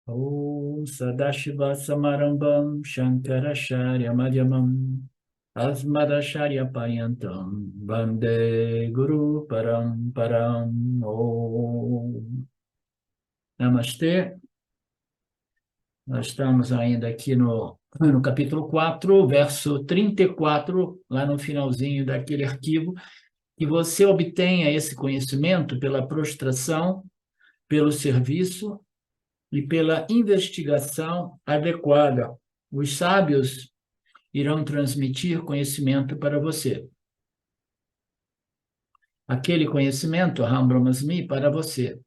Om Sadashiva Samarambam Shankaracharya Madhyamam Asmadacharya Paryantam Vande Guru Paramparam Om Namastê. Nós estamos ainda aqui no capítulo 4, verso 34, lá no finalzinho daquele arquivo, que você obtenha esse conhecimento pela prostração, pelo serviço e pela investigação adequada. Os sábios irão transmitir conhecimento para você. Aquele conhecimento, Aham Brahmasmi, para você.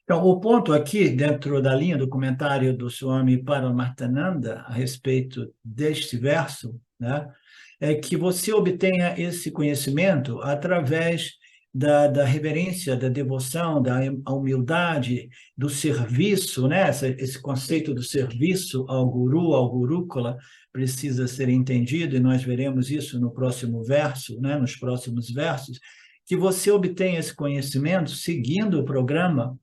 Então, o ponto aqui, dentro da linha do comentário do Swami Paramarthananda, a respeito deste verso, né, é que você obtenha esse conhecimento através da reverência, da devoção, da humildade, do serviço, né? Esse conceito do serviço ao Guru, ao Gurukula, precisa ser entendido, e nós veremos isso no próximo verso, né? Nos próximos versos, que você obtenha esse conhecimento seguindo o programa,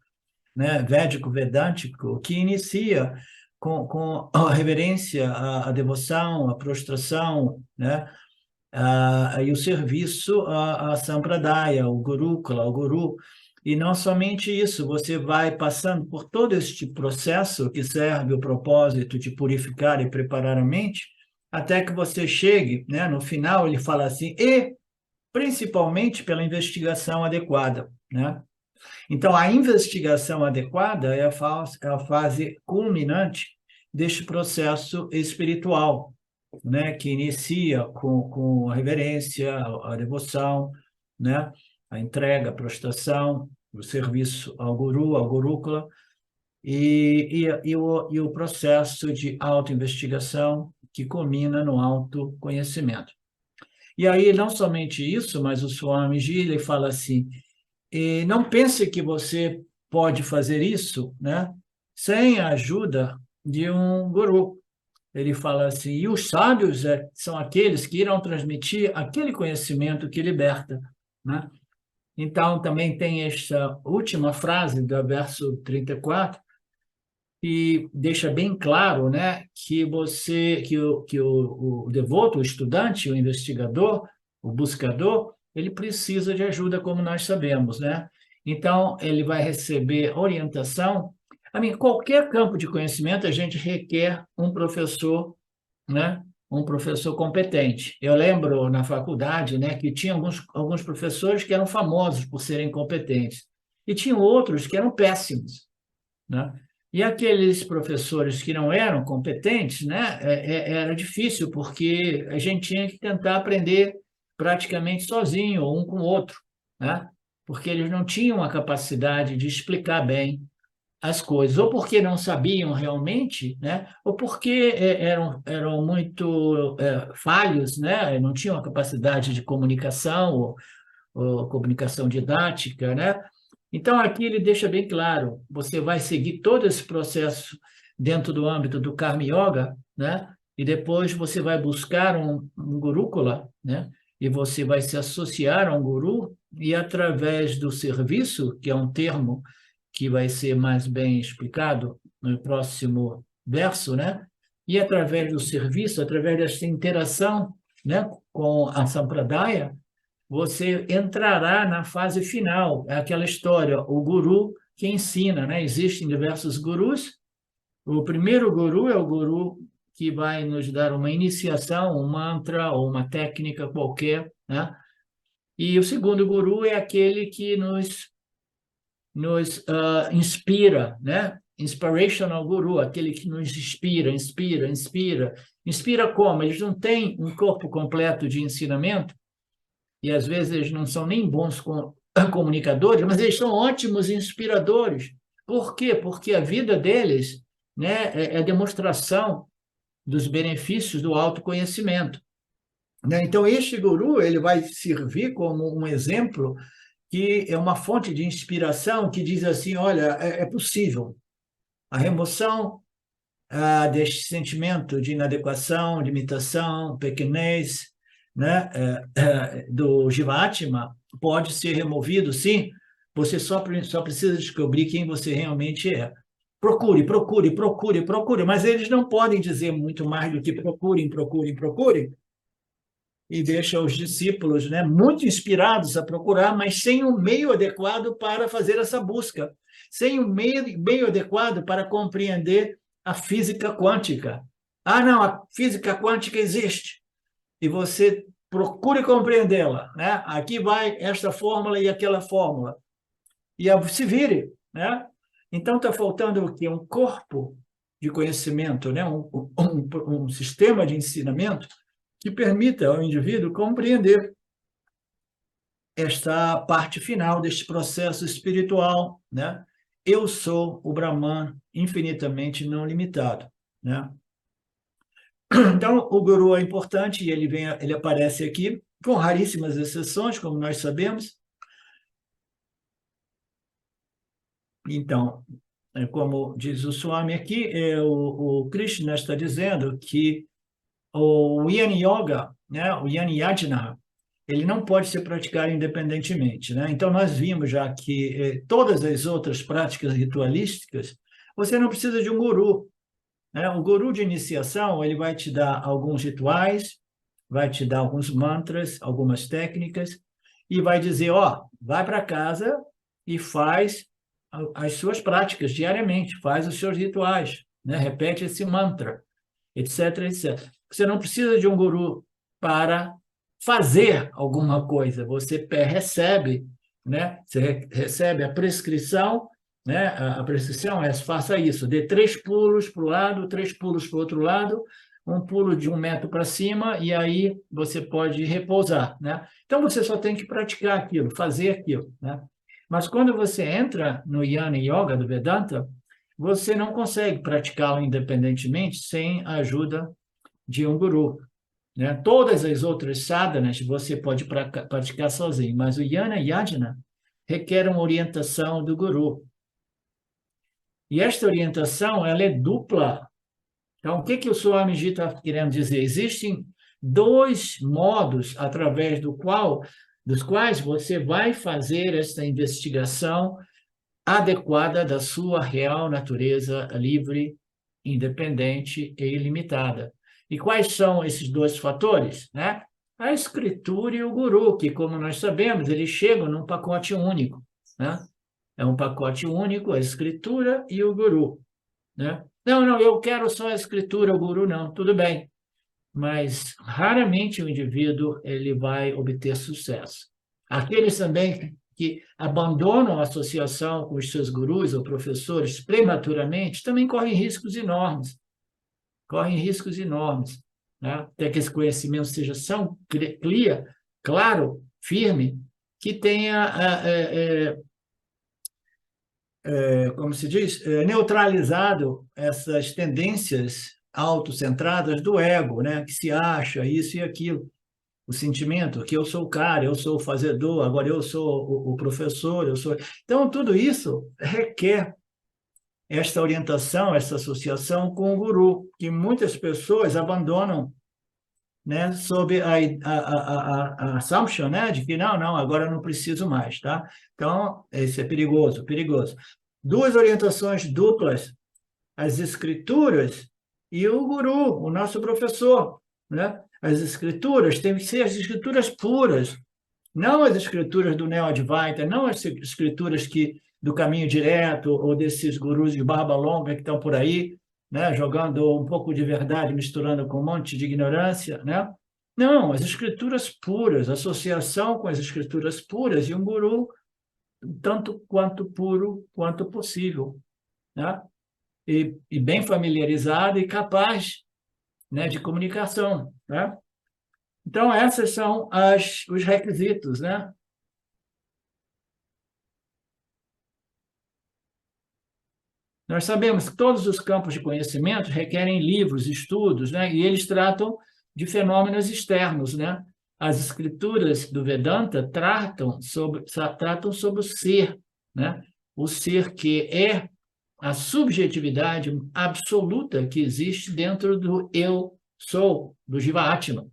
né, védico-vedântico, que inicia com a reverência, a devoção, a prostração, né, e o serviço a Sampradaya, o Gurukula, o Guru. E não somente isso, você vai passando por todo este processo que serve o propósito de purificar e preparar a mente, até que você chegue, né, no final ele fala assim, e principalmente pela investigação adequada, né? Então, a investigação adequada é a fase culminante deste processo espiritual, né, que inicia com a reverência, a devoção, né, a entrega, a prostração, o serviço ao Guru, ao Gurukula, e o processo de autoinvestigação que culmina no autoconhecimento. E aí, não somente isso, mas o Swamiji, ele fala assim, e não pense que você pode fazer isso, né, sem a ajuda de um guru. Ele fala assim, e os sábios são aqueles que irão transmitir aquele conhecimento que liberta, né? Então, também tem esta última frase do verso 34, que deixa bem claro, né, que o devoto, o estudante, o investigador, o buscador, ele precisa de ajuda, como nós sabemos, né? Então, ele vai receber orientação. Qualquer campo de conhecimento, a gente requer um professor, né? Um professor competente. Eu lembro na faculdade, né, que tinha alguns professores que eram famosos por serem competentes, e tinham outros que eram péssimos, né? E aqueles professores que não eram competentes, né, era difícil, porque a gente tinha que tentar aprender praticamente sozinho, um com o outro, né? Porque eles não tinham a capacidade de explicar bem as coisas, ou porque não sabiam realmente, né? Ou porque eram muito falhos, né? Não tinham a capacidade de comunicação, ou comunicação didática, né? Então, aqui ele deixa bem claro, você vai seguir todo esse processo dentro do âmbito do Karma Yoga, né? E depois você vai buscar um Gurukula, né? E você vai se associar a um guru, e através do serviço, que é um termo que vai ser mais bem explicado no próximo verso, né? E através do serviço, através dessa interação, né, com a Sampradaya, você entrará na fase final. É aquela história, o guru que ensina, né? Existem diversos gurus. O primeiro guru é o guru que vai nos dar uma iniciação, um mantra ou uma técnica qualquer, né? E o segundo guru é aquele que nos inspira, né? Inspirational guru, aquele que nos inspira, inspira, inspira. Inspira como? Eles não têm um corpo completo de ensinamento, e às vezes eles não são nem bons comunicadores, mas eles são ótimos inspiradores. Por quê? Porque a vida deles, né, é demonstração dos benefícios do autoconhecimento, né? Então, este guru ele vai servir como um exemplo, que é uma fonte de inspiração, que diz assim, olha, é possível. A remoção deste sentimento de inadequação, limitação, pequenez, né, do Jivatma, pode ser removido, sim, Você só precisa descobrir quem você realmente é. Procure, procure, procure, procure, mas eles não podem dizer muito mais do que procurem, procurem, procurem, e deixa os discípulos, né, muito inspirados a procurar, mas sem um meio adequado para fazer essa busca, sem um meio adequado para compreender a física quântica. Ah, não, a física quântica existe, e você procure compreendê-la, né? Aqui vai esta fórmula e aquela fórmula, e se vire, né? Então, está faltando o quê? Um corpo de conhecimento, né? Um sistema de ensinamento que permita ao indivíduo compreender esta parte final deste processo espiritual, né? Eu sou o Brahman infinitamente não limitado, né? Então, o guru é importante e ele aparece aqui, com raríssimas exceções, como nós sabemos. Então, como diz o Swami aqui, o Krishna está dizendo que o Jnana Yoga, né, o Jnana Yajna, ele não pode ser praticado independentemente, né? Então, nós vimos já que todas as outras práticas ritualísticas, você não precisa de um guru, né? O guru de iniciação, ele vai te dar alguns rituais, vai te dar alguns mantras, algumas técnicas, e vai dizer, ó, vai para casa e faz as suas práticas diariamente, faz os seus rituais, né? Repete esse mantra, etc, etc. Você não precisa de um guru para fazer alguma coisa, você recebe, né? Você recebe a prescrição, né? A prescrição é faça isso, dê 3 pulos para o lado, 3 pulos para o outro lado, um pulo de 1 metro para cima, e aí você pode repousar, né? Então, você só tem que praticar aquilo, fazer aquilo, né? Mas quando você entra no Jnana Yoga do Vedanta, você não consegue praticá-lo independentemente sem a ajuda de um guru, né? Todas as outras sadhanas você pode praticar sozinho, mas o Jnana Yajna requer uma orientação do guru. E esta orientação, ela é dupla. Então, o que o Swamiji está querendo dizer? Existem 2 modos através dos quais você vai fazer esta investigação adequada da sua real natureza livre, independente e ilimitada. E quais são esses 2 fatores, né? A escritura e o guru, que, como nós sabemos, eles chegam num pacote único, né? É um pacote único, a escritura e o guru, né? Não, eu quero só a escritura, o guru não, tudo bem. Mas raramente o indivíduo ele vai obter sucesso. Aqueles também que abandonam a associação com os seus gurus ou professores prematuramente também correm riscos enormes. Correm riscos enormes, né? Até que esse conhecimento seja clear, claro, firme, que tenha como se diz, neutralizado essas tendências autocentradas do ego, né? Que se acha isso e aquilo. O sentimento que eu sou o cara, eu sou o fazedor, agora eu sou o professor, eu sou... Então, tudo isso requer esta orientação, essa associação com o guru, que muitas pessoas abandonam, né, sob a assumption, né, de que não, agora eu não preciso mais, tá? Então, isso é perigoso, perigoso. 2 orientações duplas, as escrituras e o guru, o nosso professor, né? As escrituras têm que ser as escrituras puras, não as escrituras do Neo-Advaita, não as escrituras do caminho direto ou desses gurus de barba longa que estão por aí, né, jogando um pouco de verdade, misturando com um monte de ignorância, né? Não, as escrituras puras, associação com as escrituras puras e um guru tanto quanto puro quanto possível, né? E bem familiarizado e capaz, né, de comunicação, né? Então, esses são os requisitos, né? Nós sabemos que todos os campos de conhecimento requerem livros, estudos, né? E eles tratam de fenômenos externos, né? As escrituras do Vedanta tratam sobre o ser, né? O ser que é a subjetividade absoluta que existe dentro do eu sou, do Jiva Atma,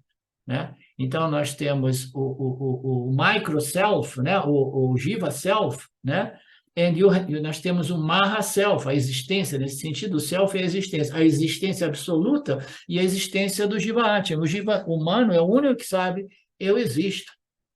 né? Então, nós temos o micro self, né? o Jiva self, né? Nós temos o Maha self, a existência, nesse sentido, o self é a existência absoluta e a existência do Jiva Atma. O Jiva humano é o único que sabe, eu existo.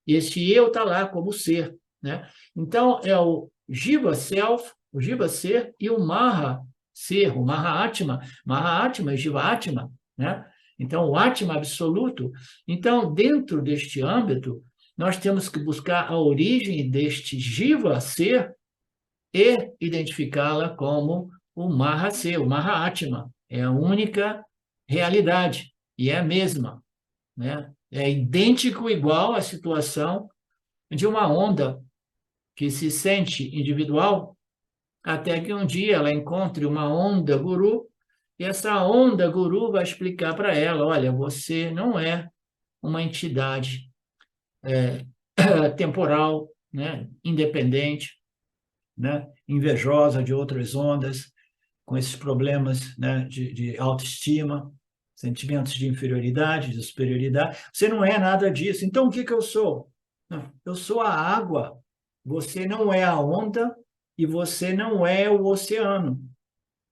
E esse eu está lá como ser, né? Então, é o Jiva self, o Jiva ser e o Maha ser, o Maha Atma e Jiva Atma, né? Então, o Atma absoluto. Então, dentro deste âmbito, nós temos que buscar a origem deste Jiva ser e identificá-la como o Maha ser, o Maha Atma. É a única realidade e é a mesma, né? É idêntico, igual à situação de uma onda que se sente individual, até que um dia ela encontre uma onda guru, e essa onda guru vai explicar para ela: olha, você não é uma entidade temporal, né, independente, né, invejosa de outras ondas, com esses problemas, né, de autoestima, sentimentos de inferioridade, de superioridade. Você não é nada disso. Então, o que eu sou? Não, eu sou a água. Você não é a onda e você não é o oceano.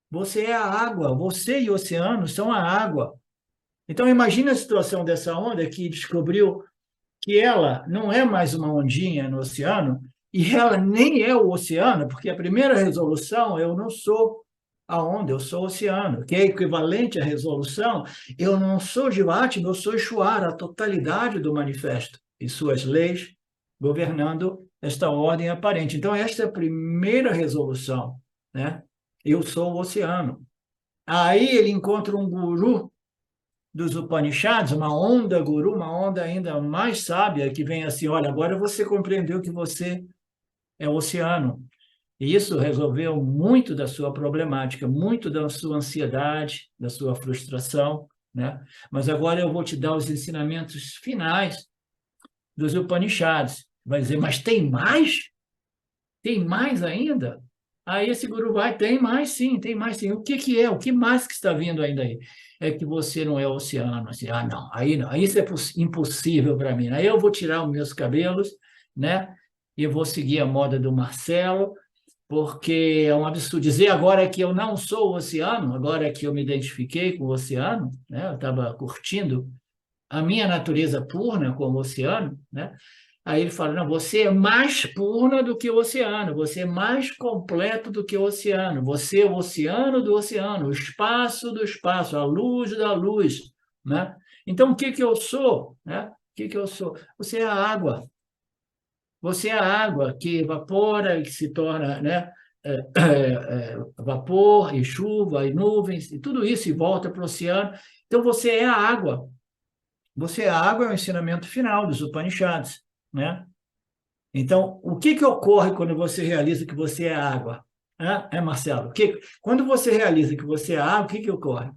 Você é a água. Você e o oceano são a água. Então, imagine a situação dessa onda que descobriu que ela não é mais uma ondinha no oceano, e ela nem é o oceano, porque a primeira resolução, eu não sou a onda, eu sou o oceano, que é equivalente à resolução, eu não sou Jivatma, eu sou Ishvara, a totalidade do manifesto e suas leis governando esta ordem aparente. Então, esta é a primeira resolução, né? Eu sou o oceano. Aí ele encontra um guru dos Upanishads, uma onda guru, uma onda ainda mais sábia, que vem assim: olha, agora você compreendeu que você é o oceano. E isso resolveu muito da sua problemática, muito da sua ansiedade, da sua frustração, né? Mas agora eu vou te dar os ensinamentos finais dos Upanishads. Vai dizer, mas tem mais? Tem mais ainda? Aí esse guru vai, tem mais sim, tem mais sim. O que que é? O que mais que está vindo ainda aí? É que você não é o oceano. Assim, não, aí isso é impossível para mim. Aí eu vou tirar os meus cabelos, né? E eu vou seguir a moda do Marcelo, porque é um absurdo dizer agora que eu não sou o oceano, agora que eu me identifiquei com o oceano, né? Eu estava curtindo a minha natureza purna como oceano, né? Aí ele fala, não, você é mais purna do que o oceano, você é mais completo do que o oceano, você é o oceano do oceano, o espaço do espaço, a luz da luz, né? Então, o que que eu sou, né? O que que eu sou? Você é a água. Você é a água que evapora e que se torna, né, vapor e chuva e nuvens e tudo isso e volta para o oceano. Então, você é a água. Você é a água é o ensinamento final dos Upanishads, né? Então, o que que ocorre quando você realiza que você é água? Marcelo? Quando você realiza que você é água, o que que ocorre?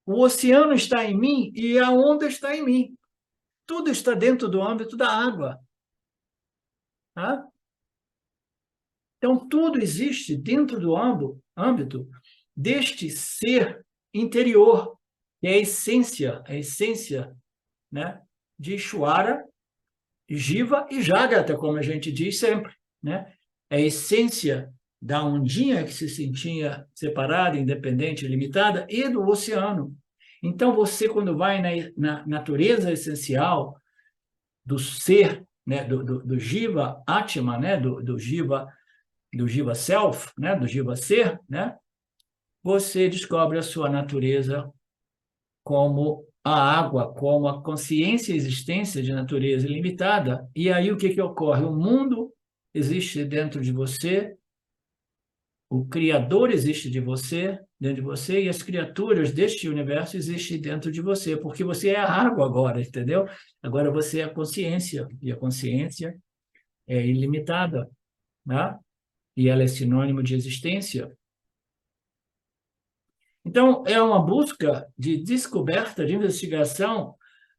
O oceano está em mim e a onda está em mim. Tudo está dentro do âmbito da água. Tá? Então, tudo existe dentro do âmbito deste ser interior, que é a essência, né, de Ishvara, Jiva e Jagata, como a gente diz sempre, né? É a essência da ondinha que se sentia separada, independente, limitada, e do oceano. Então, você, quando vai na natureza essencial do ser, né, do Jiva Atma, né, do Jiva Self, né, do Jiva Ser, né, você descobre a sua natureza como a água, como a consciência e existência de natureza ilimitada. E aí o que que ocorre? O mundo existe dentro de você, o Criador existe dentro de você, e as criaturas deste universo existem dentro de você, porque você é a água agora, entendeu? Agora você é a consciência, e a consciência é ilimitada, né? E ela é sinônimo de existência. Então, é uma busca de descoberta, de investigação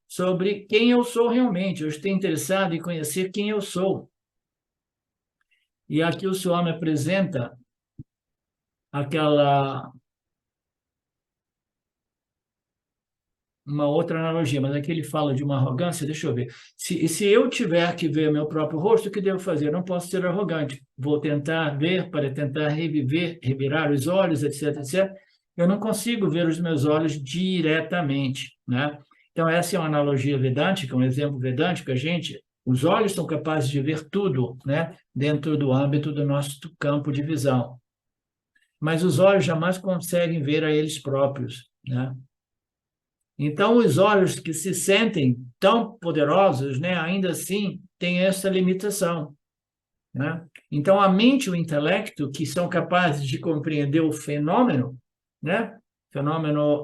sobre quem eu sou realmente. Eu estou interessado em conhecer quem eu sou. E aqui o Swami apresenta aquela uma outra analogia, mas aqui ele fala de uma arrogância, deixa eu ver. Se eu tiver que ver meu próprio rosto, o que devo fazer? Eu não posso ser arrogante. Vou tentar ver para tentar reviver, revirar os olhos, etc, etc. Eu não consigo ver os meus olhos diretamente, né? Então, essa é uma analogia vedântica, um exemplo vedântico. Os olhos são capazes de ver tudo, né? Dentro do âmbito do nosso campo de visão. Mas os olhos jamais conseguem ver a eles próprios, né? Então, os olhos que se sentem tão poderosos, né, ainda assim, têm essa limitação, né? Então, a mente e o intelecto, que são capazes de compreender o fenômeno, né, fenômeno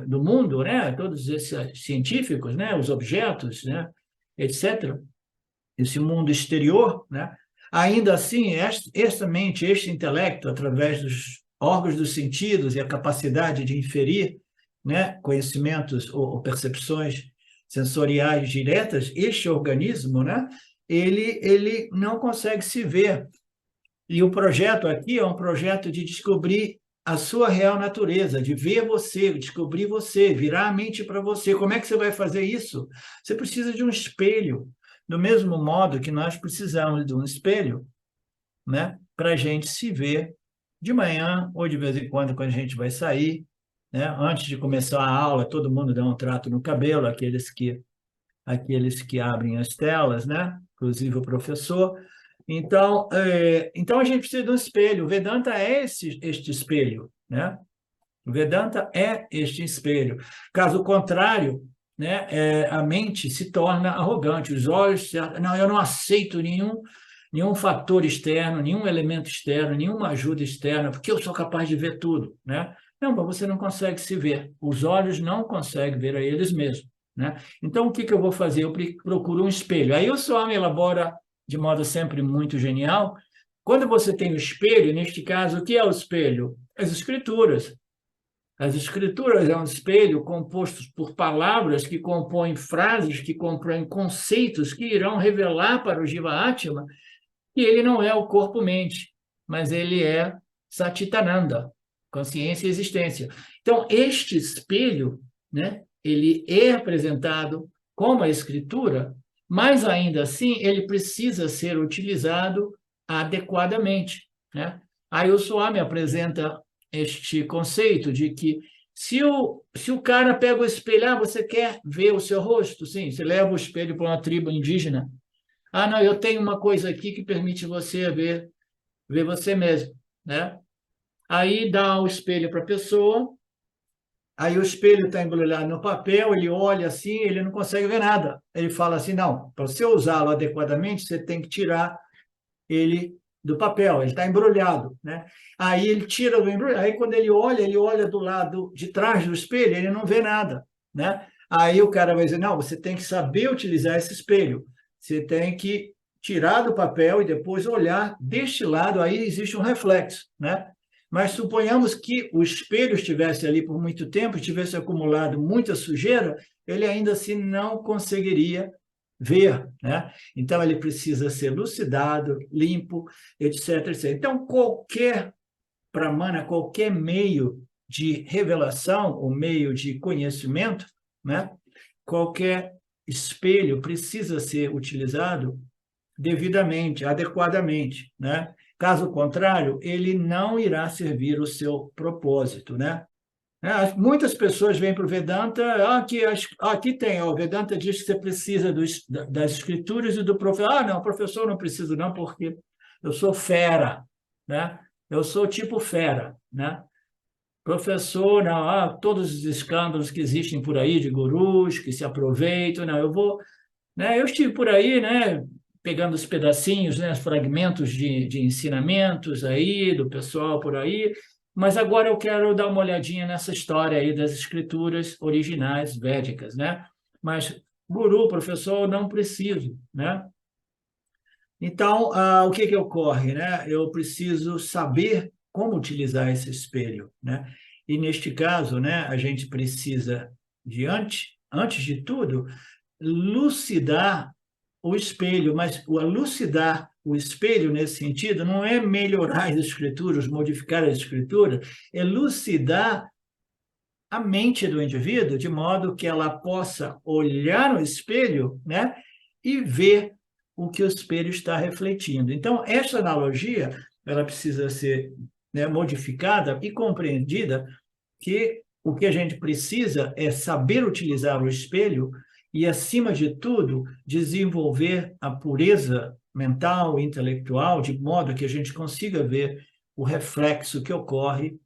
do mundo, né, todos esses científicos, né, os objetos, né, etc., esse mundo exterior, né, ainda assim, esta mente, este intelecto, através dos órgãos dos sentidos e a capacidade de inferir, né, conhecimentos ou percepções sensoriais diretas, este organismo, né, ele não consegue se ver. E o projeto aqui é um projeto de descobrir a sua real natureza, de ver você, descobrir você, virar a mente para você. Como é que você vai fazer isso? Você precisa de um espelho, do mesmo modo que nós precisamos de um espelho, né, para a gente se ver de manhã ou de vez em quando a gente vai sair, né? Antes de começar a aula, todo mundo dá um trato no cabelo, aqueles que abrem as telas, né? Inclusive o professor. Então a gente precisa de um espelho. O Vedanta é este espelho, né? O Vedanta é este espelho. Caso contrário, né, a mente se torna arrogante, os olhos, não, eu não aceito nenhum fator externo, nenhum elemento externo, nenhuma ajuda externa, porque eu sou capaz de ver tudo, né? Não, mas você não consegue se ver. Os olhos não conseguem ver a eles mesmos, né? Então, o que eu vou fazer? Eu procuro um espelho. Aí o Swami elabora de modo sempre muito genial. Quando você tem o espelho, neste caso, o que é o espelho? As escrituras. As escrituras é um espelho composto por palavras que compõem frases, que compõem conceitos que irão revelar para o Jiva Atma que ele não é o corpo-mente, mas ele é Satitananda, consciência e existência. Então, este espelho, né, ele é apresentado como a escritura, mas ainda assim ele precisa ser utilizado adequadamente, né? Aí o Swami apresenta este conceito de que se o cara pega o espelho, você quer ver o seu rosto? Sim, você leva o espelho para uma tribo indígena. Não, eu tenho uma coisa aqui que permite você ver você mesmo, né? Aí dá o espelho para a pessoa, aí o espelho está embrulhado no papel, ele olha assim, ele não consegue ver nada. Ele fala assim, não, para você usá-lo adequadamente, você tem que tirar ele do papel, ele está embrulhado, né? Aí ele tira do embrulho, aí quando ele olha do lado de trás do espelho, ele não vê nada, né? Aí o cara vai dizer, não, você tem que saber utilizar esse espelho, você tem que tirar do papel e depois olhar deste lado, aí existe um reflexo, né? Mas suponhamos que o espelho estivesse ali por muito tempo, tivesse acumulado muita sujeira, ele ainda assim não conseguiria ver, né? Então ele precisa ser lucidado, limpo, etc, etc. Então qualquer pramana, qualquer meio de revelação, ou meio de conhecimento, né? Qualquer espelho precisa ser utilizado devidamente, adequadamente, né? Caso contrário, ele não irá servir o seu propósito, né? Muitas pessoas vêm para o Vedanta, aqui tem, o Vedanta diz que você precisa das escrituras e do professor. Não, professor, não preciso não, porque eu sou fera, né? Eu sou tipo fera, né? Professor, não, todos os escândalos que existem por aí de gurus que se aproveitam, não, né? Eu estive por aí, né? Pegando os pedacinhos, né? Os fragmentos de ensinamentos aí do pessoal por aí, mas agora eu quero dar uma olhadinha nessa história aí das escrituras originais védicas, né? Mas guru, professor, eu não preciso, né? Então, o que ocorre, né? Eu preciso saber como utilizar esse espelho, né? E neste caso, né, a gente precisa antes de tudo, lucidar o espelho, mas o elucidar o espelho nesse sentido não é melhorar as escrituras, modificar as escrituras, é elucidar a mente do indivíduo, de modo que ela possa olhar no espelho, né, e ver o que o espelho está refletindo. Então, essa analogia, ela precisa ser, né, modificada e compreendida que o que a gente precisa é saber utilizar o espelho e, acima de tudo, desenvolver a pureza mental e intelectual, de modo que a gente consiga ver o reflexo que ocorre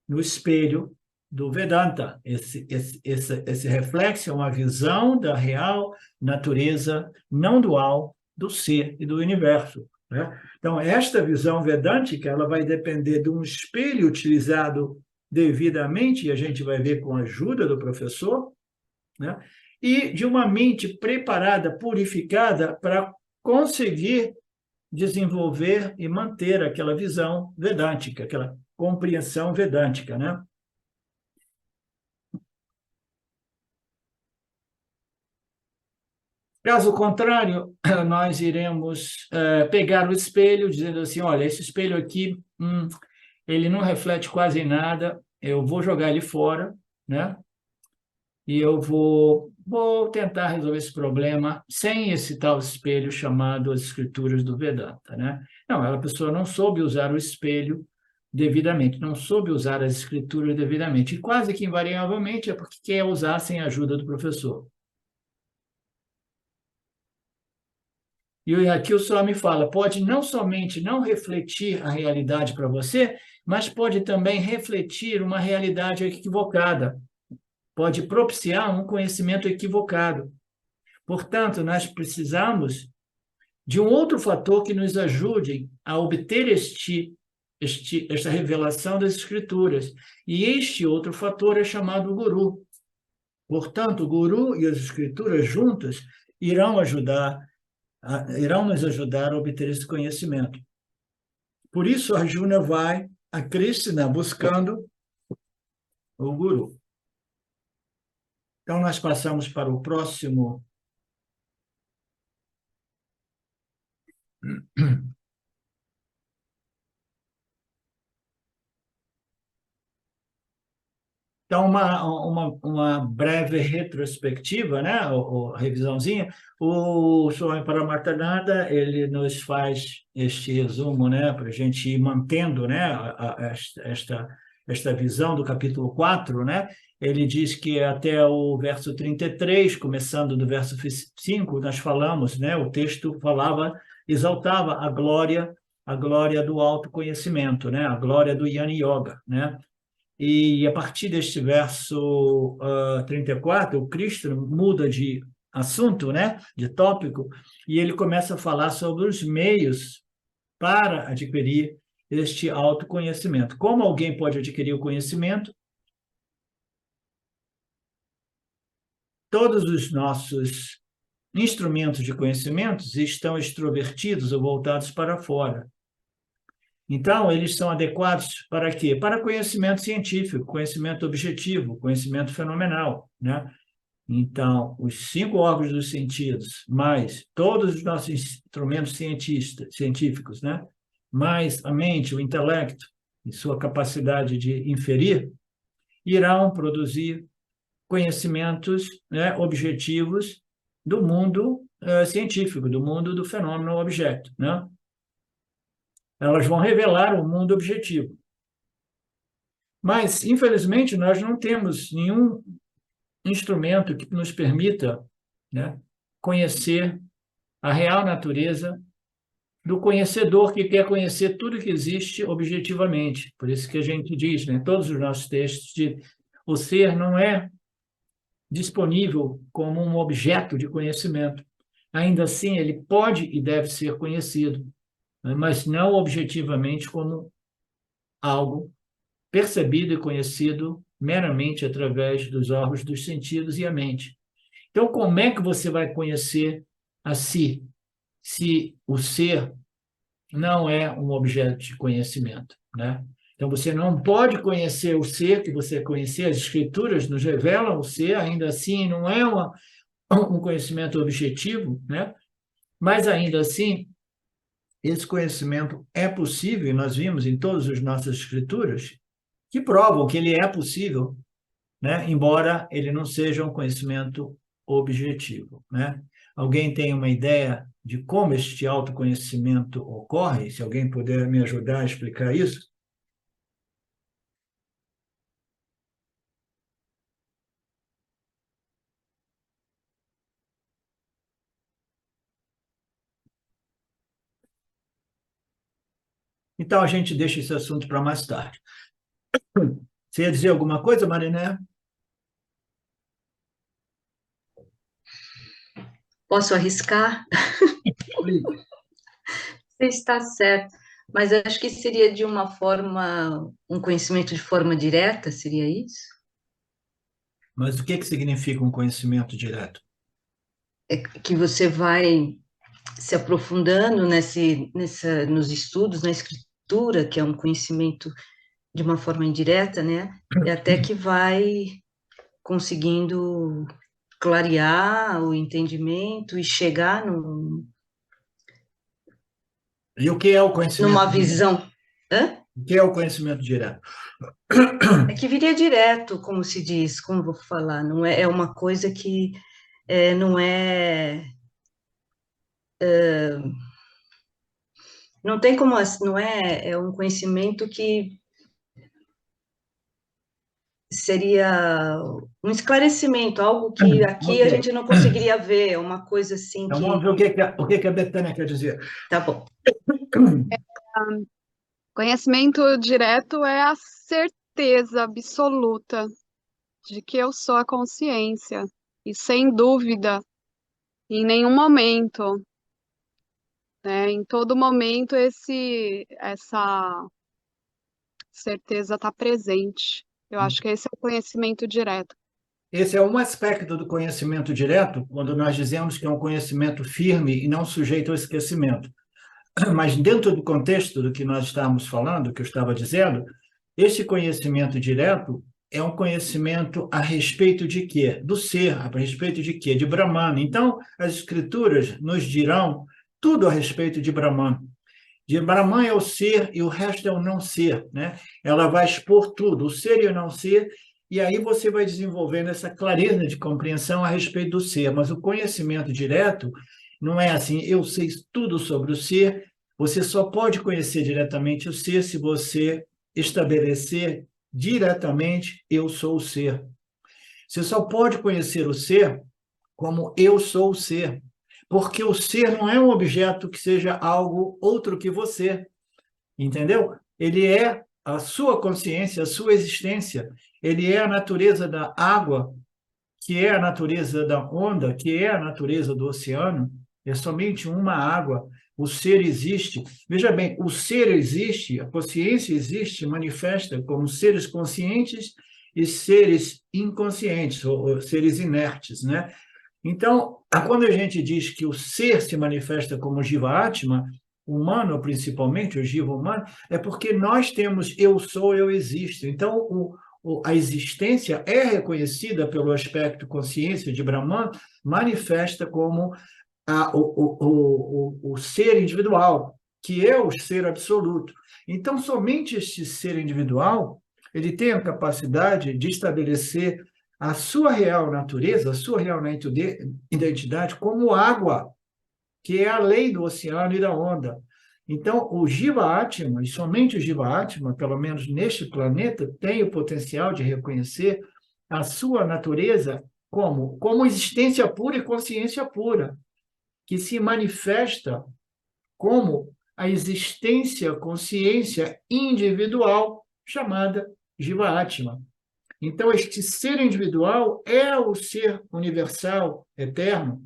no espelho do Vedanta. Esse reflexo é uma visão da real natureza não dual do ser e do universo, né? Então, esta visão vedântica ela vai depender de um espelho utilizado devidamente, e a gente vai ver com a ajuda do professor, né? E de uma mente preparada, purificada, para conseguir desenvolver e manter aquela visão vedântica, aquela compreensão vedântica, né? Caso contrário, nós iremos pegar o espelho, dizendo assim, olha, esse espelho aqui, ele não reflete quase nada, eu vou jogar ele fora, né? E eu vou tentar resolver esse problema sem esse tal espelho chamado as escrituras do Vedanta, né? Não, a pessoa não soube usar o espelho devidamente, não soube usar as escrituras devidamente, e quase que invariavelmente é porque quer usar sem a ajuda do professor. E aqui o Swami fala, pode não somente não refletir a realidade para você, mas pode também refletir uma realidade equivocada, pode propiciar um conhecimento equivocado. Portanto, nós precisamos de um outro fator que nos ajude a obter esta revelação das Escrituras. E este outro fator é chamado Guru. Portanto, o Guru e as Escrituras juntas irão nos ajudar a obter esse conhecimento. Por isso, Arjuna vai a Krishna buscando o Guru. Então, nós passamos para o próximo. Então, uma breve retrospectiva, né, ou revisãozinha, o Swami Paramartananda, ele nos faz este resumo, né, para a gente ir mantendo, né, esta visão do capítulo 4, né, ele diz que até o verso 33, começando do verso 5, nós falamos, né, o texto exaltava a glória do autoconhecimento, né, a glória do Jnana Yoga, né. E a partir deste verso 34, o Cristo muda de assunto, né, de tópico, e ele começa a falar sobre os meios para adquirir este autoconhecimento. Como alguém pode adquirir o conhecimento? Todos os nossos instrumentos de conhecimentos estão extrovertidos ou voltados para fora. Então, eles são adequados para quê? Para conhecimento científico, conhecimento objetivo, conhecimento fenomenal, né? Então, os 5 órgãos dos sentidos, mais todos os nossos instrumentos científicos, né? Mais a mente, o intelecto e sua capacidade de inferir, irão produzir conhecimentos, né, objetivos do mundo científico, do mundo do fenômeno objeto, né? Elas vão revelar o mundo objetivo. Mas, infelizmente, nós não temos nenhum instrumento que nos permita, né, conhecer a real natureza do conhecedor que quer conhecer tudo que existe objetivamente. Por isso que a gente diz, né, todos os nossos textos, o ser não é disponível como um objeto de conhecimento. Ainda assim, ele pode e deve ser conhecido, mas não objetivamente como algo percebido e conhecido meramente através dos órgãos dos sentidos e a mente. Então, como é que você vai conhecer a si, se o ser não é um objeto de conhecimento, né? Então, você não pode conhecer o ser que você conhecer, as escrituras nos revelam o ser, ainda assim, não é um conhecimento objetivo, né? Mas, ainda assim, esse conhecimento é possível, e nós vimos em todas as nossas escrituras, que provam que ele é possível né? Embora ele não seja um conhecimento objetivo, né? Alguém tem uma ideia de como este autoconhecimento ocorre? Se alguém puder me ajudar a explicar isso? Então, a gente deixa esse assunto para mais tarde. Você ia dizer alguma coisa, Mariné? Posso arriscar? Você está certo, mas acho que seria de uma forma, um conhecimento de forma direta, seria isso? Mas o que significa um conhecimento direto? É que você vai se aprofundando nos estudos, na escritura, que é um conhecimento de uma forma indireta, né? E até que vai conseguindo clarear o entendimento e chegar E o que é o conhecimento numa direto? visão. Hã? O que é o conhecimento direto? É que viria direto, como se diz, como vou falar, não é, é uma coisa que não é, não tem como, não é, é um conhecimento que seria um esclarecimento, algo que aqui Ok. a gente não conseguiria ver, é uma coisa assim Então, vamos que, ver o que a Betânia quer dizer. tá bom. Conhecimento direto é a certeza absoluta de que eu sou a consciência, e sem dúvida, em nenhum momento, né, em todo momento, essa certeza está presente. Eu acho que esse é o conhecimento direto. Esse é um aspecto do conhecimento direto, quando nós dizemos que é um conhecimento firme e não sujeito ao esquecimento. Mas dentro do contexto do que nós estávamos falando, que eu estava dizendo, esse conhecimento direto é um conhecimento a respeito de quê? Do ser, a respeito de quê? De Brahman. Então, as escrituras nos dirão tudo a respeito de Brahman. De Brahman é o ser e o resto é o não ser, né? Ela vai expor tudo, o ser e o não ser, e aí você vai desenvolvendo essa clareza de compreensão a respeito do ser. Mas o conhecimento direto não é assim, eu sei tudo sobre o ser, você só pode conhecer diretamente o ser se você estabelecer diretamente eu sou o ser. Você só pode conhecer o ser como eu sou o ser, porque o ser não é um objeto que seja algo outro que você, entendeu? Ele é a sua consciência, a sua existência, ele é a natureza da água, que é a natureza da onda, que é a natureza do oceano, é somente uma água. O ser existe. Veja bem, o ser existe, a consciência existe, manifesta como seres conscientes e seres inconscientes, ou seres inertes, né? Então, quando a gente diz que o ser se manifesta como Jiva Atma, humano principalmente, o Jiva humano, é porque nós temos eu sou, eu existo. Então, a existência é reconhecida pelo aspecto consciência de Brahman, manifesta como o ser individual, que é o ser absoluto. Então, somente este ser individual, ele tem a capacidade de estabelecer a sua real natureza, a sua real identidade como água, que é a lei do oceano e da onda. Então, o Jiva Atma, e somente o Jiva Atma, pelo menos neste planeta, tem o potencial de reconhecer a sua natureza como existência pura e consciência pura, que se manifesta como a existência, consciência individual, chamada Jiva Atma. Então, este ser individual é o ser universal, eterno,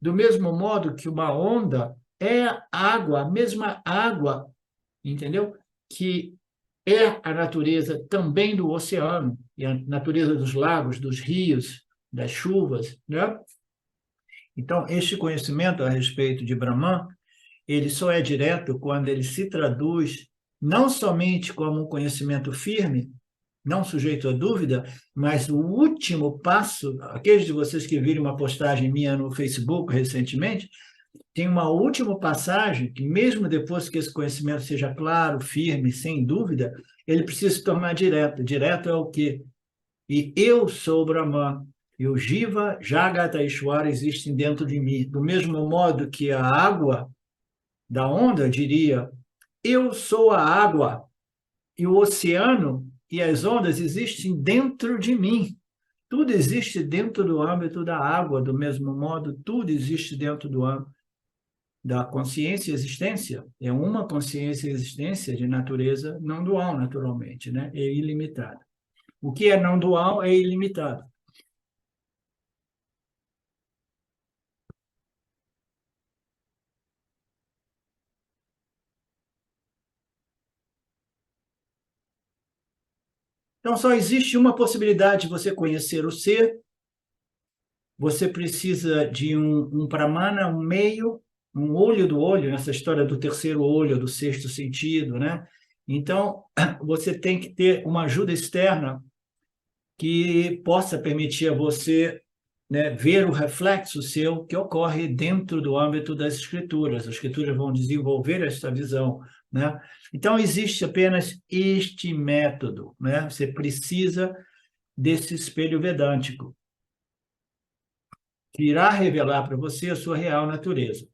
do mesmo modo que uma onda é água, a mesma água, entendeu? Que é a natureza também do oceano, e a natureza dos lagos, dos rios, das chuvas, né? Então, este conhecimento a respeito de Brahman, ele só é direto quando ele se traduz não somente como um conhecimento firme, não sujeito a dúvida, mas o último passo, aqueles de vocês que viram uma postagem minha no Facebook recentemente, tem uma última passagem que, mesmo depois que esse conhecimento seja claro, firme, sem dúvida, ele precisa se tornar direto. Direto é o quê? e eu sou Brahman. E o Jiva, Jagata e Ishvara existem dentro de mim. Do mesmo modo que a água da onda diria, eu sou a água, e o oceano e as ondas existem dentro de mim. Tudo existe dentro do âmbito da água, do mesmo modo, tudo existe dentro do âmbito da consciência e existência. É uma consciência e existência de natureza não dual, naturalmente, né? É ilimitada. O que é não dual é ilimitado. Então, só existe uma possibilidade de você conhecer o ser. Você precisa de um pramana, um meio, um olho do olho, nessa história do terceiro olho, do sexto sentido, né? Então, você tem que ter uma ajuda externa que possa permitir a você, né, ver o reflexo seu que ocorre dentro do âmbito das escrituras. As escrituras vão desenvolver essa visão, né? Então, existe apenas este método, né? Você precisa desse espelho vedântico, que irá revelar para você a sua real natureza.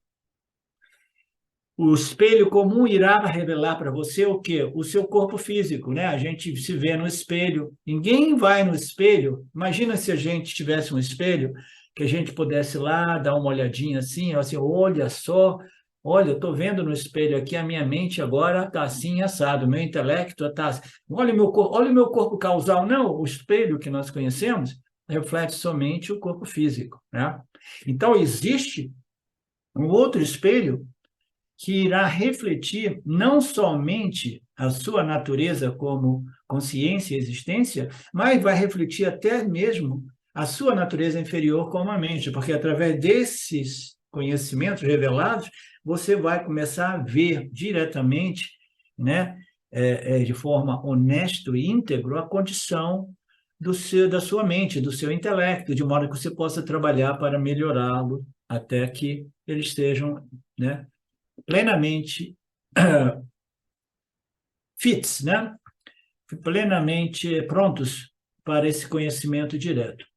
O espelho comum irá revelar para você o quê? O seu corpo físico, né? A gente se vê no espelho. Ninguém vai no espelho. Imagina se a gente tivesse um espelho que a gente pudesse ir lá dar uma olhadinha assim, olha só, olha, eu estou vendo no espelho aqui, a minha mente agora está assim assado, o meu intelecto está assim. Olha o meu corpo causal. Não, o espelho que nós conhecemos reflete somente o corpo físico, né? Então, existe um outro espelho que irá refletir não somente a sua natureza como consciência e existência, mas vai refletir até mesmo a sua natureza inferior como a mente, porque através desses conhecimentos revelados, você vai começar a ver diretamente, né, de forma honesta e íntegra, a condição da sua mente, do seu intelecto, de modo que você possa trabalhar para melhorá-lo até que eles estejam, né, plenamente fits, né? Plenamente prontos para esse conhecimento direto.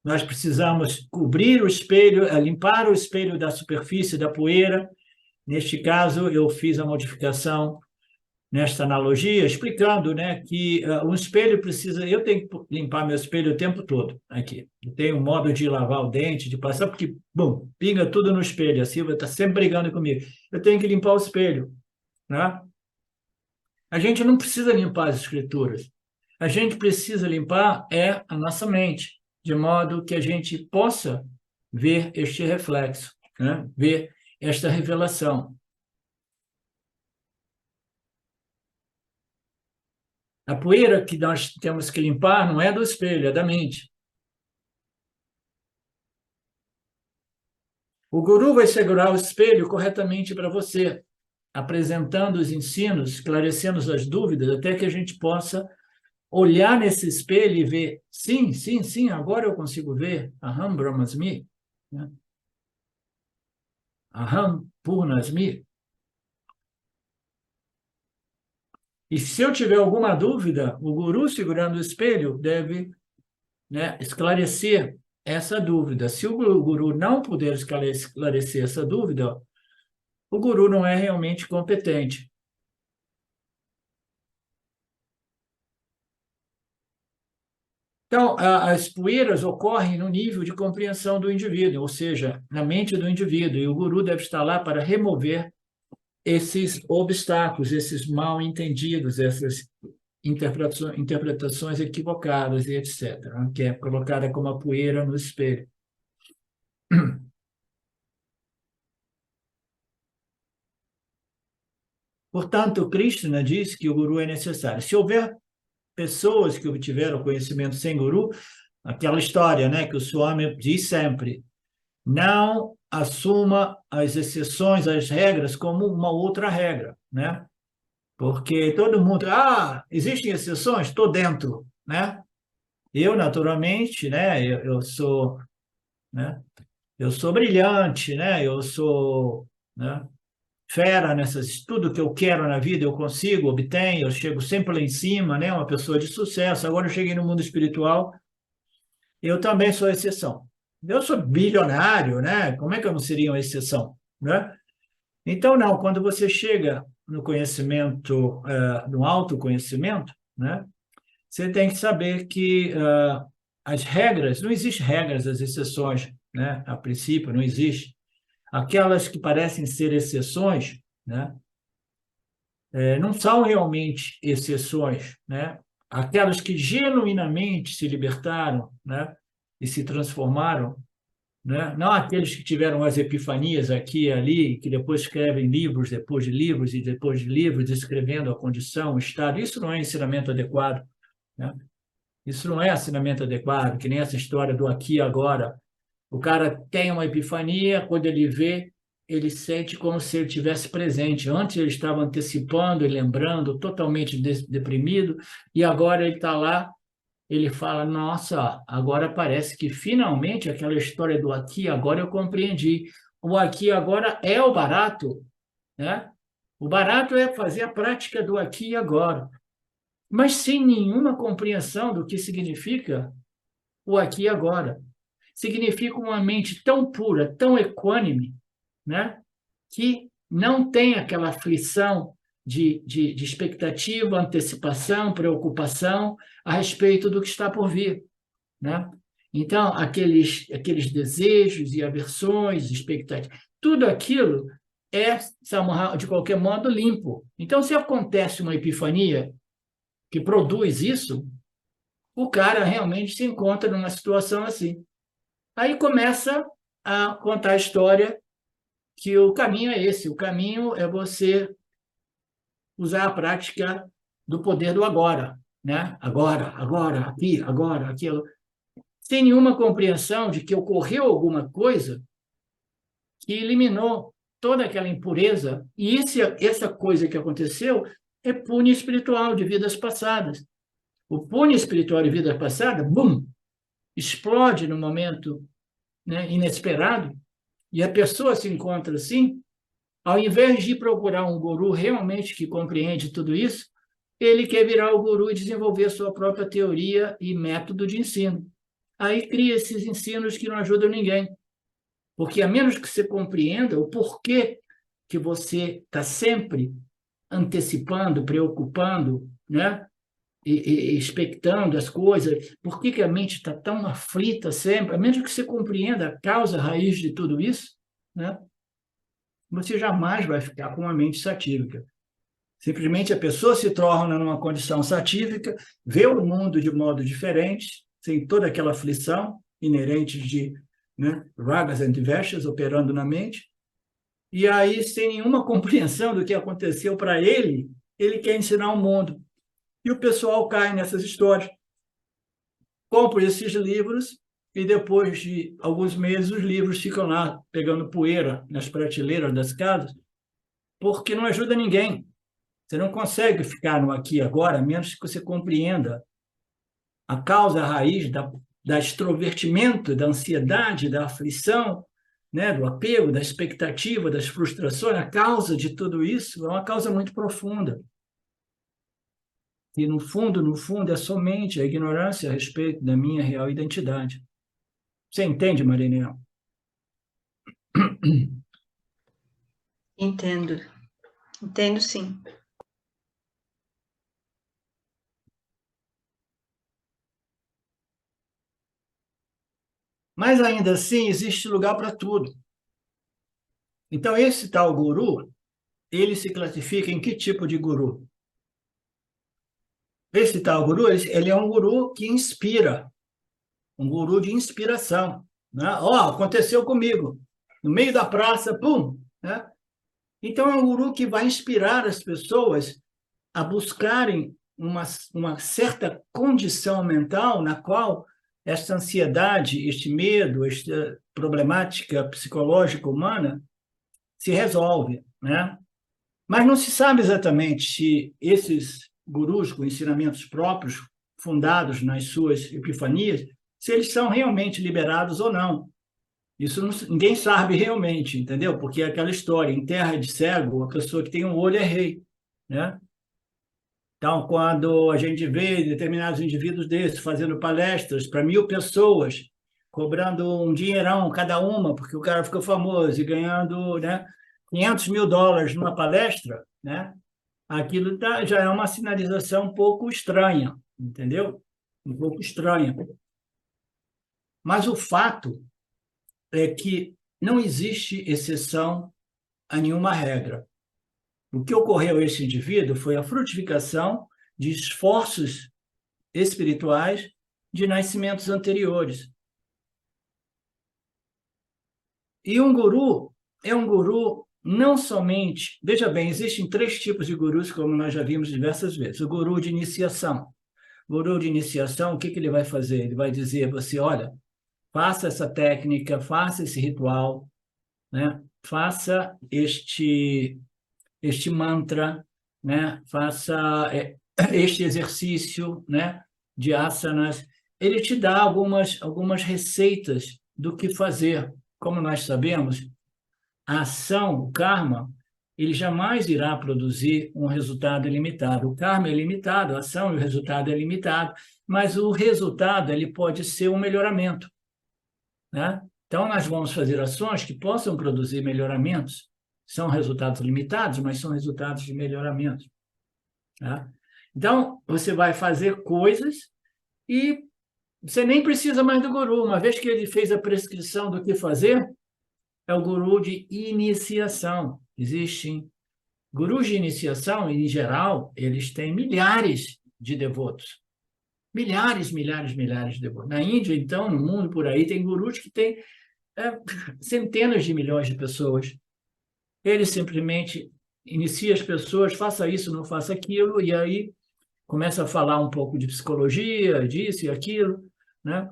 Nós precisamos cobrir o espelho, limpar o espelho da superfície, da poeira. Neste caso, eu fiz a modificação nesta analogia, explicando, né, que um espelho precisa... Eu tenho que limpar meu espelho o tempo todo aqui. Eu tenho um modo de lavar o dente, de passar, porque, bom, pinga tudo no espelho. A Silvia está sempre brigando comigo. Eu tenho que limpar o espelho, né? A gente não precisa limpar as escrituras. A gente precisa limpar a nossa mente, de modo que a gente possa ver este reflexo, né? Ver esta revelação. A poeira que nós temos que limpar não é do espelho, é da mente. O guru vai segurar o espelho corretamente para você, apresentando os ensinos, esclarecendo as dúvidas, até que a gente possa olhar nesse espelho e ver, sim, sim, sim, agora eu consigo ver, Aham Brahmasmi, né? Aham Purnasmi. E se eu tiver alguma dúvida, o guru segurando o espelho deve, né, esclarecer essa dúvida. Se o guru não puder esclarecer essa dúvida, o guru não é realmente competente. Então, as poeiras ocorrem no nível de compreensão do indivíduo, ou seja, na mente do indivíduo, e o guru deve estar lá para remover esses obstáculos, esses mal-entendidos, essas interpretações equivocadas e etc., né, que é colocada como a poeira no espelho. Portanto, Krishna diz que o guru é necessário. Se houver pessoas que obtiveram conhecimento sem guru, aquela história, né, que o Swami diz sempre, não assuma as exceções, as regras, como uma outra regra, né? Porque todo mundo, existem exceções? Estou dentro, né? Eu, naturalmente, né, eu sou, né, eu sou brilhante, né? Eu sou, né, fera tudo que eu quero na vida, eu consigo, obtenho, eu chego sempre lá em cima, né? Uma pessoa de sucesso. Agora eu cheguei no mundo espiritual, eu também sou exceção. Eu sou bilionário, né? Como é que eu não seria uma exceção, né? Então, não, quando você chega no conhecimento, no autoconhecimento, né? Você tem que saber que as regras, não existem regras, as exceções, né? A princípio, não existe. Aquelas que parecem ser exceções, né? Não são realmente exceções, né? Aquelas que genuinamente se libertaram, né? E se transformaram, né? Não aqueles que tiveram as epifanias aqui e ali, que depois escrevem livros depois de livros e depois de livros, descrevendo a condição, o estado. Isso não é ensinamento adequado, né? Isso não é ensinamento adequado, que nem essa história do aqui e agora. O cara tem uma epifania, quando ele vê, ele sente como se ele estivesse presente. Antes ele estava antecipando e lembrando, totalmente deprimido, e agora ele está lá, ele fala, nossa, agora parece que finalmente aquela história do aqui e agora eu compreendi. O aqui e agora é o barato, né? O barato é fazer a prática do aqui e agora, mas sem nenhuma compreensão do que significa o aqui e agora. Significa uma mente tão pura, tão equânime, né? Que não tem aquela aflição de expectativa, antecipação, preocupação a respeito do que está por vir, né? Então, aqueles desejos e aversões, expectativas, tudo aquilo é, de qualquer modo, limpo. Então, se acontece uma epifania que produz isso, o cara realmente se encontra numa situação assim. Aí começa a contar a história que o caminho é esse. O caminho é você usar a prática do poder do agora, né? Agora, aqui, agora, aquilo. Sem nenhuma compreensão de que ocorreu alguma coisa que eliminou toda aquela impureza. E essa coisa que aconteceu é punho espiritual de vidas passadas. O punho espiritual de vidas passadas, bum, explode no momento, né, inesperado, e a pessoa se encontra assim, ao invés de procurar um guru realmente que compreende tudo isso, ele quer virar o guru e desenvolver a sua própria teoria e método de ensino. Aí cria esses ensinos que não ajudam ninguém, porque a menos que você compreenda o porquê que você está sempre antecipando, preocupando, né? E expectando as coisas, por que a mente está tão aflita sempre, a menos que você compreenda a causa raiz de tudo isso, né? Você jamais vai ficar com uma mente satívica. Simplesmente a pessoa se torna numa condição satívica, vê o mundo de modo diferente, sem toda aquela aflição inerente de, né, ragas and dveshas operando na mente, e aí, sem nenhuma compreensão do que aconteceu para ele, ele quer ensinar o mundo. E o pessoal cai nessas histórias. Compra esses livros e depois de alguns meses os livros ficam lá pegando poeira nas prateleiras das casas, porque não ajuda ninguém. Você não consegue ficar no aqui e agora, a menos que você compreenda a causa, a raiz da extrovertimento, da ansiedade, da aflição, né, do apego, da expectativa, das frustrações. A causa de tudo isso é uma causa muito profunda. E, no fundo, é somente a ignorância a respeito da minha real identidade. Você entende, Marinel? Entendo. Entendo, sim. Mas, ainda assim, existe lugar para tudo. Então, esse tal guru, ele se classifica em que tipo de guru? Esse tal guru, ele é um guru que inspira, um guru de inspiração, né? Aconteceu comigo, no meio da praça, pum, né? Então, é um guru que vai inspirar as pessoas a buscarem uma certa condição mental na qual esta ansiedade, este medo, esta problemática psicológica humana se resolve, né? Mas não se sabe exatamente se esses gurus com ensinamentos próprios, fundados nas suas epifanias, se eles são realmente liberados ou não. Isso ninguém sabe realmente, entendeu? Porque é aquela história, em terra de cego, a pessoa que tem um olho é rei, né? Então, quando a gente vê determinados indivíduos desses fazendo palestras para 1.000 pessoas, cobrando um dinheirão cada uma, porque o cara ficou famoso e ganhando, né, US$ 500.000 numa palestra, né? Aquilo já é uma sinalização um pouco estranha, entendeu? Um pouco estranha. Mas o fato é que não existe exceção a nenhuma regra. O que ocorreu a esse indivíduo foi a frutificação de esforços espirituais de nascimentos anteriores. E um guru é um guru não somente... Veja bem, existem 3 tipos de gurus, como nós já vimos diversas vezes. O guru de iniciação. O guru de iniciação, o que ele vai fazer? Ele vai dizer a você, olha, faça essa técnica, faça esse ritual, né? Faça este mantra, né? Faça este exercício, né? De asanas. Ele te dá algumas receitas do que fazer. Como nós sabemos, a ação, o karma, ele jamais irá produzir um resultado ilimitado. O karma é limitado, a ação e o resultado é limitado, mas o resultado ele pode ser um melhoramento, né? Então, nós vamos fazer ações que possam produzir melhoramentos. São resultados limitados, mas são resultados de melhoramento, tá? Então, você vai fazer coisas e você nem precisa mais do guru. Uma vez que ele fez a prescrição do que fazer, é o guru de iniciação. Existem gurus de iniciação, em geral, eles têm milhares de devotos. Milhares de devotos. Na Índia, então, no mundo por aí, tem gurus que têm centenas de milhões de pessoas. Ele simplesmente inicia as pessoas, faça isso, não faça aquilo, e aí começa a falar um pouco de psicologia, disso e aquilo, né?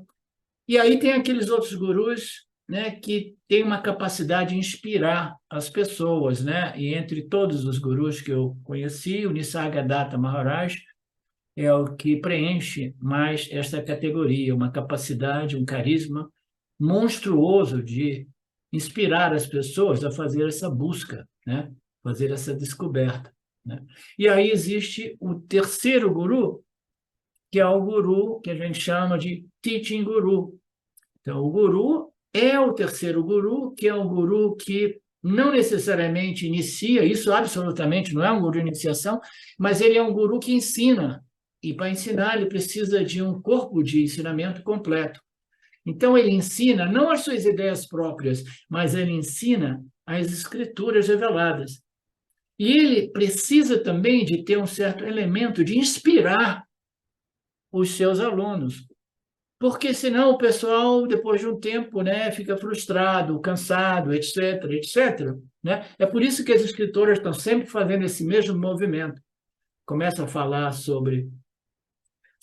E aí tem aqueles outros gurus, né, que têm uma capacidade de inspirar as pessoas, né? E entre todos os gurus que eu conheci, o Nisargadatta Maharaj é o que preenche mais essa categoria, uma capacidade, um carisma monstruoso de inspirar as pessoas a fazer essa busca, né? Fazer essa descoberta, né? E aí existe o terceiro guru, que é o guru que a gente chama de teaching guru. Então, o guru é o terceiro guru, que é um guru que não necessariamente inicia, isso absolutamente não é um guru de iniciação, mas ele é um guru que ensina, e para ensinar ele precisa de um corpo de ensinamento completo. Então, ele ensina não as suas ideias próprias, mas ele ensina as escrituras reveladas. E ele precisa também de ter um certo elemento de inspirar os seus alunos, porque senão o pessoal, depois de um tempo, né, fica frustrado, cansado, etc., etc., né? É por isso que as escritoras estão sempre fazendo esse mesmo movimento. Começa a falar sobre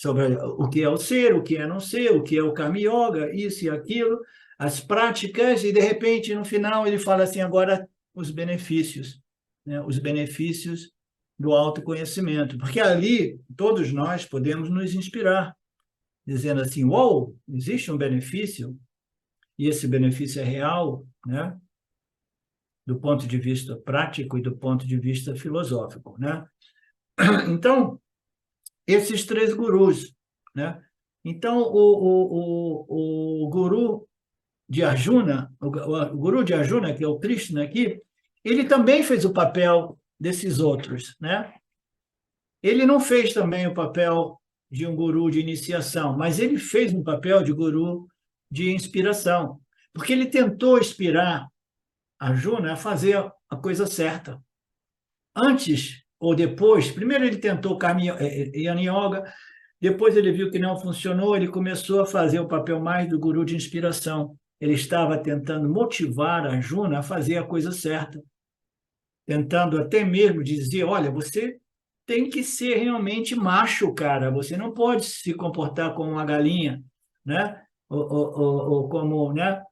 o que é o ser, o que é não ser, o que é o Karma Yoga, isso e aquilo, as práticas, e, de repente, no final, ele fala assim, agora, os benefícios, né? Os benefícios do autoconhecimento, porque ali, todos nós podemos nos inspirar, dizendo assim, uou, existe um benefício, e esse benefício é real, né? Do ponto de vista prático e do ponto de vista filosófico, né? Então, esses 3 gurus, né? Então, o guru de Arjuna, o guru de Arjuna, que é o Krishna aqui, ele também fez o papel desses outros, né? Ele não fez também o papel de um guru de iniciação, mas ele fez um papel de guru de inspiração, porque ele tentou inspirar Arjuna a fazer a coisa certa. Antes ou depois, primeiro ele tentou Karma Yoga, depois ele viu que não funcionou, ele começou a fazer o papel mais do guru de inspiração. Ele estava tentando motivar Arjuna a fazer a coisa certa, tentando até mesmo dizer, olha, você tem que ser realmente macho, cara, você não pode se comportar como uma galinha, né? Ou como, né?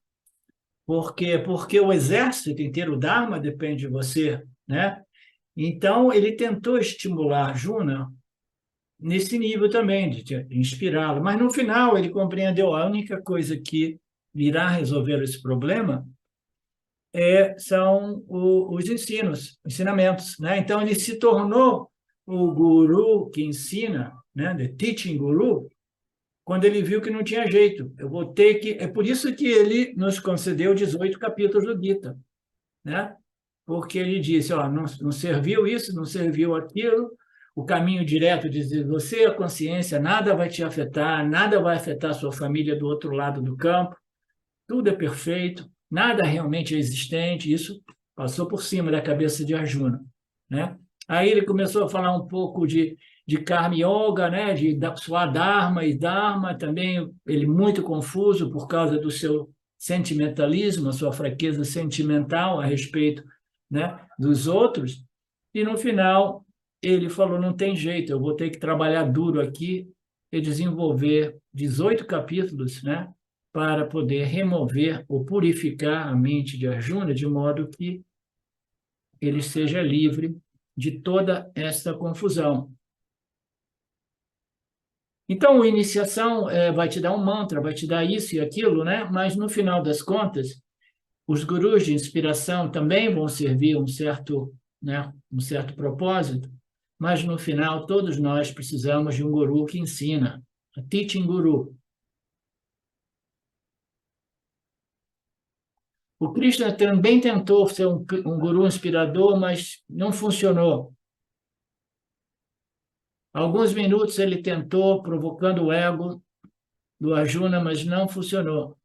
Porque o exército inteiro, o Dharma, depende de você, né? Então, ele tentou estimular Arjuna nesse nível também, de inspirá-lo. Mas, no final, ele compreendeu a única coisa que virá resolver esse problema são os ensinamentos, né? Então, ele se tornou o guru que ensina, né? The teaching guru, quando ele viu que não tinha jeito. Eu vou ter que... É por isso que ele nos concedeu 18 capítulos do Gita, né? Porque ele disse, ó, não serviu isso, não serviu aquilo, o caminho direto diz, você, a consciência, nada vai te afetar, nada vai afetar a sua família do outro lado do campo, tudo é perfeito, nada realmente é existente, isso passou por cima da cabeça de Arjuna, né? Aí ele começou a falar um pouco de Karma Yoga, né? De Swadharma e Dharma, também ele muito confuso por causa do seu sentimentalismo, a sua fraqueza sentimental a respeito, né, dos outros, e no final ele falou, não tem jeito, eu vou ter que trabalhar duro aqui e desenvolver 18 capítulos, né, para poder remover ou purificar a mente de Arjuna de modo que ele seja livre de toda esta confusão. Então, a iniciação vai te dar um mantra, vai te dar isso e aquilo, né? Mas, no final das contas, os gurus de inspiração também vão servir um certo propósito, mas, no final, todos nós precisamos de um guru que ensina, a teaching guru. O Krishna também tentou ser um guru inspirador, mas não funcionou. Alguns minutos ele tentou, provocando o ego do Arjuna, mas não funcionou.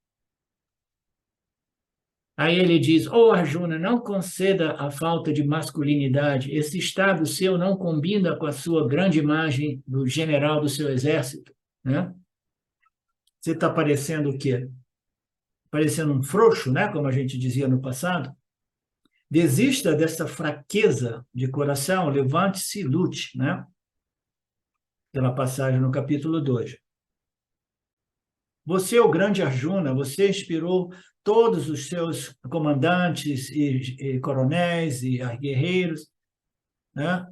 Aí ele diz, Arjuna, não conceda a falta de masculinidade. Esse estado seu não combina com a sua grande imagem do general do seu exército, né? Você está parecendo o quê? Parecendo um frouxo, né? Como a gente dizia no passado. Desista dessa fraqueza de coração, levante-se e lute, né? Pela passagem no capítulo 2. Você é o grande Arjuna, você inspirou todos os seus comandantes e coronéis e guerreiros, né?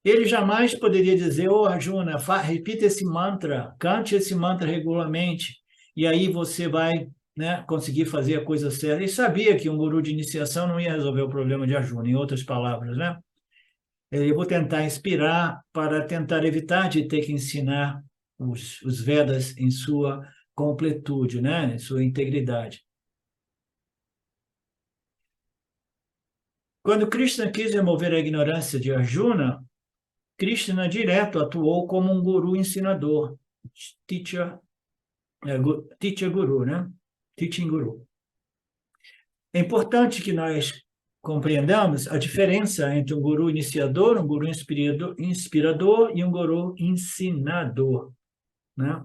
Ele jamais poderia dizer, Arjuna, repita esse mantra, cante esse mantra regularmente, e aí você vai, né, conseguir fazer a coisa certa. Ele sabia que um guru de iniciação não ia resolver o problema de Arjuna, em outras palavras, né? Eu vou tentar inspirar para tentar evitar de ter que ensinar os Vedas em sua completude, né? Em sua integridade. Quando Krishna quis remover a ignorância de Arjuna, Krishna direto atuou como um guru ensinador, teacher guru, né? Teaching guru. É importante que nós compreendamos a diferença entre um guru iniciador, um guru inspirador e um guru ensinador, né?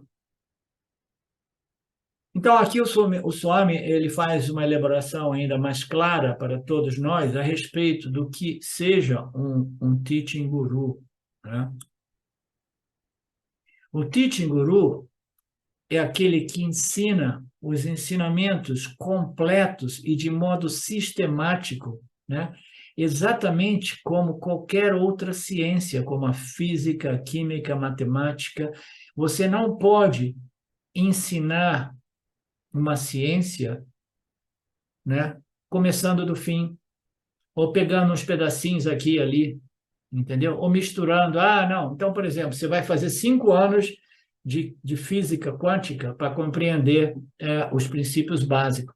Então, aqui o Swami ele faz uma elaboração ainda mais clara para todos nós a respeito do que seja um teaching guru, né? O teaching guru é aquele que ensina os ensinamentos completos e de modo sistemático, né? Exatamente como qualquer outra ciência, como a física, a química, a matemática. Você não pode ensinar uma ciência, né, começando do fim, ou pegando uns pedacinhos aqui e ali, entendeu? Ou misturando. Não. Então, por exemplo, você vai fazer 5 anos de física quântica para compreender os princípios básicos.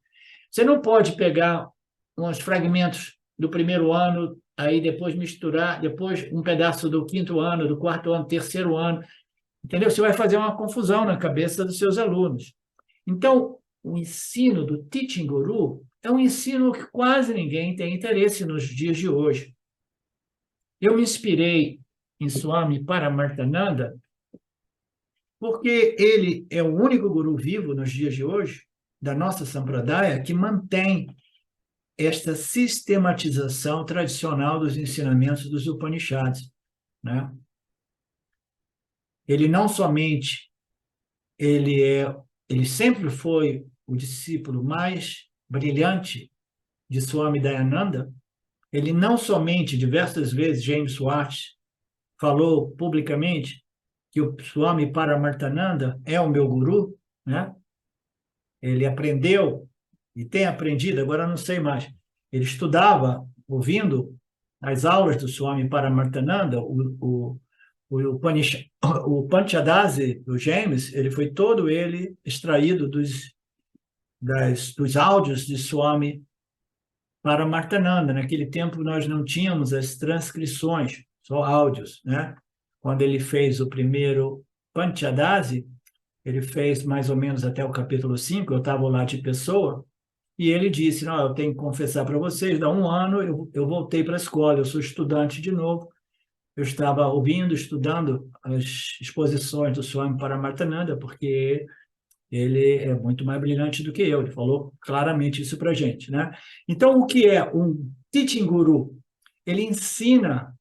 Você não pode pegar uns fragmentos do primeiro ano, aí depois misturar, depois um pedaço do 5º ano, do 4º ano, 3º ano, entendeu? Você vai fazer uma confusão na cabeça dos seus alunos. Então, o ensino do Teaching Guru é um ensino que quase ninguém tem interesse nos dias de hoje. Eu me inspirei em Swami Paramarthananda porque ele é o único guru vivo nos dias de hoje, da nossa Sampradaya, que mantém esta sistematização tradicional dos ensinamentos dos Upanishads, né? Ele não somente ele sempre foi o discípulo mais brilhante de Swami Dayananda. Ele não somente, diversas vezes, James Schwartz falou publicamente que o Swami Paramarthananda é o meu guru, né? ele aprendeu, e tem aprendido, agora não sei mais, ele estudava, ouvindo as aulas do Swami Paramarthananda, o Panchadasi, do James, ele foi todo ele extraído dos áudios de Swami Paramarthananda. Naquele tempo nós não tínhamos as transcrições, só áudios, né? Quando ele fez o primeiro Panchadasi, ele fez mais ou menos até o capítulo 5, eu estava lá de pessoa, e ele disse, não, eu tenho que confessar para vocês, há um ano eu voltei para a escola, eu sou estudante de novo, eu estava ouvindo, estudando as exposições do Swami Paramarthananda, porque ele é muito mais brilhante do que eu, ele falou claramente isso para a gente, né? Então, o que é um teaching guru? Ele ensina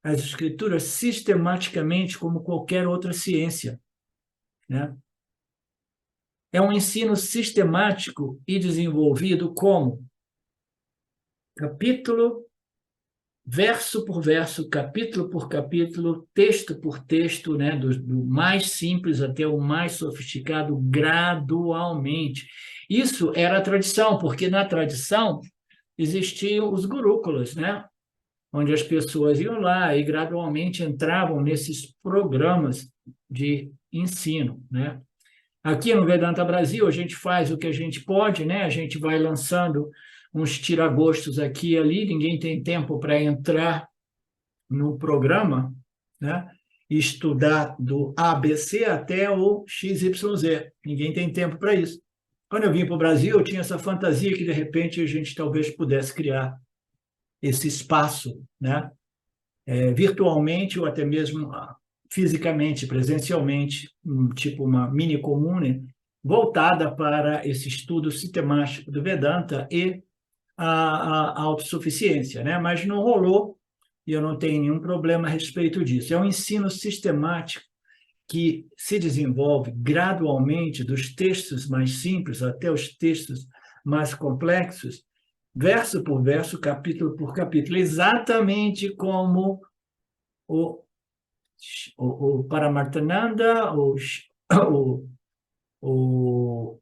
as escrituras sistematicamente como qualquer outra ciência, né? É um ensino sistemático e desenvolvido como capítulo, verso por verso, capítulo por capítulo, texto por texto, né? do mais simples até o mais sofisticado, gradualmente. Isso era a tradição, porque na tradição existiam os gurúkulas, né? Onde as pessoas iam lá e gradualmente entravam nesses programas de ensino, né? Aqui no Vedanta Brasil, a gente faz o que a gente pode, né? A gente vai lançando uns tiragostos aqui e ali, ninguém tem tempo para entrar no programa, né? E estudar do ABC até o XYZ. Ninguém tem tempo para isso. Quando eu vim para o Brasil, eu tinha essa fantasia que, de repente, a gente talvez pudesse criar esse espaço, né? Virtualmente ou até mesmo fisicamente, presencialmente, tipo uma mini comune, voltada para esse estudo sistemático do Vedanta e a autossuficiência, né? Mas não rolou e eu não tenho nenhum problema a respeito disso. É um ensino sistemático que se desenvolve gradualmente dos textos mais simples até os textos mais complexos, verso por verso, capítulo por capítulo, exatamente como o Paramarthananda, o